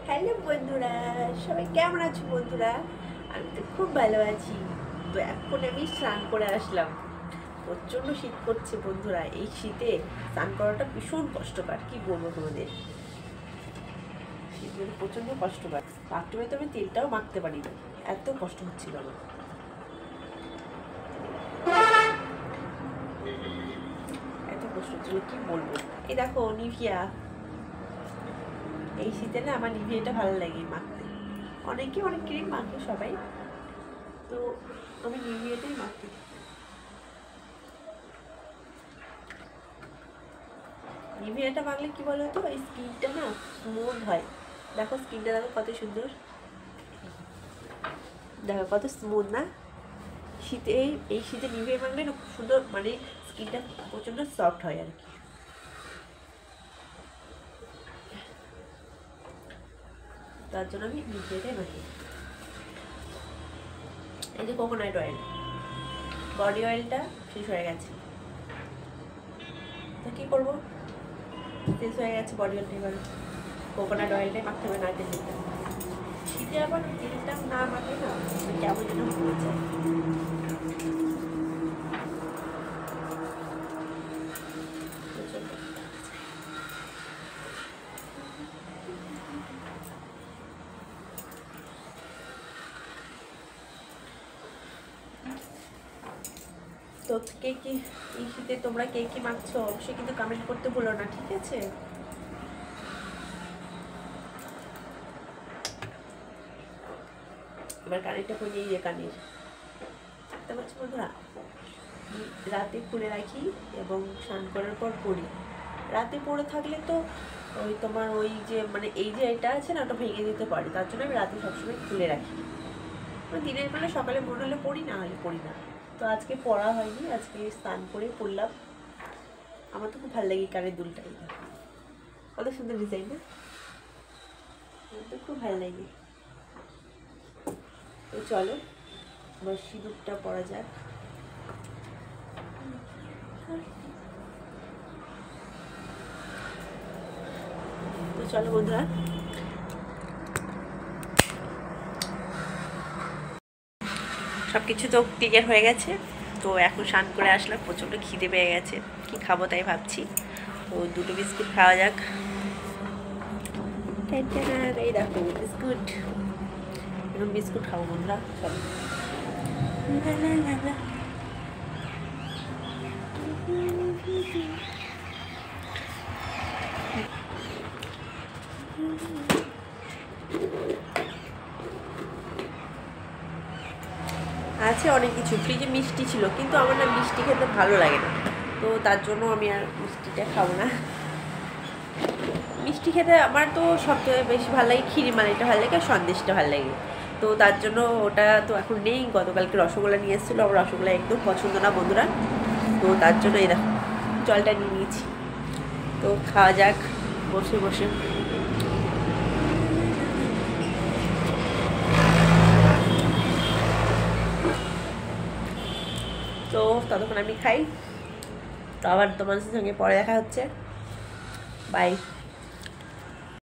Hello বন্ধুরা, সবাই কেমন আছো বন্ধুরা? আমি তো খুব ভালো আছি। তো এখন আমি স্নান করে আসলাম। প্রচণ্ড শীত করছে বন্ধুরা। এই শীতে স্নান করাটা ভীষণ কষ্টকর, কি বলবো তোমাদের। শীতে প্রচণ্ড কষ্টকর। বাথরুমে তো আমি তেলটাও মাখতে পারি না, এত কষ্ট হচ্ছিল আমার। এত কষ্ট হচ্ছিল কি বলবো। এই দেখো নিভিয়া, এই শীতে না আমার নিভিয়াটা ভালো লাগে মাখতে। অনেকে অনেক ক্রিম মাখে সবাই, তো আমি নিভিয়াটাই মাখি। নিভিয়াটা মাখলে কি বলো তো, এই স্কিনটা না স্মুথ হয়। দেখো স্কিনটা দেখো কত সুন্দর, দেখো কত স্মুথ না। শীতে এই শীতে নিভিয়া মাখলে না খুব সুন্দর, মানে স্কিনটা প্রচণ্ড সফট হয় আর কি। তার জন্য আমি নিভিয়াটাই মাখি। এই যে কোকোনাট অয়েল, বডি অয়েলটা শেষ হয়ে গেছে, তো কী করবো, শেষ হয়ে গেছে বডি অয়েলটা। এবার কোকোনাট অয়েলটাই মাখতে হবে, নারকেল তেলটা। শীতে আবার তেলটা না মাখলে না কেমন যেন হয়ে যায়। তো কে কি এই শীতে তোমরা কে কি মাখছো অবশ্যই কিন্তু কমেন্ট করতে ভুলো না, ঠিক আছে? এবার কানেরটা পরে এই যে কানের, বুঝতে পারছো বন্ধুরা, রাতে খুলে রাখি এবং স্নান করার পর পরি। রাতে পরে থাকলে তো ওই তোমার ওই যে মানে এই যে এটা আছে না, ওটা ভেঙে দিতে পারি, তার জন্য আমি রাতে সবসময় খুলে রাখি। দিনের বেলা সকালে মনে হলে পড়ি, না হলে পড়ি না। তো আজকে পড়া হয়নি, আজকে স্নান করে পড়লাম। আমার তো খুব ভালো লাগে কানের দুলটা, কত সুন্দর ডিজাইন না, আমার তো খুব ভালো লাগে। তো চলো এবার সিঁদুরটা পরা যাক। তো চলো বন্ধুরা, সব কিছু তো ক্লিয়ার হয়ে গেছে। তো এখন স্নান করে আসলাম, প্রচণ্ড খিদে পেয়ে গেছে, কি খাবো তাই ভাবছি। তো দুটো বিস্কুট খাওয়া যাক। এই দেখো বিস্কুট, এরকম বিস্কুট খাবো বন্ধুরা, চলো। আছে অনেক কিছু, ফ্রিজে মিষ্টি ছিল, কিন্তু আমার না মিষ্টি খেতে ভালো লাগে না, তো তার জন্য আমি আর মিষ্টিটা খাবো না। মিষ্টি খেতে আমার তো সবথেকে বেশি ভালো লাগে ক্ষীরমালাইটা ভালো লাগে আর সন্দেশটা ভালো লাগে, তো তার জন্য ওটা তো এখন নেই। গতকালকে রসগোল্লা নিয়ে এসেছিলো, আমার রসগোল্লা একদম পছন্দ না বন্ধুরা, তো তার জন্য এই দেখো জলটা নিয়ে নিয়েছি। তো খাওয়া যাক বসে বসে। তো ততক্ষণ আমি খাই, তো আবার তোমাদের সঙ্গে পরে দেখা হচ্ছে, বাই।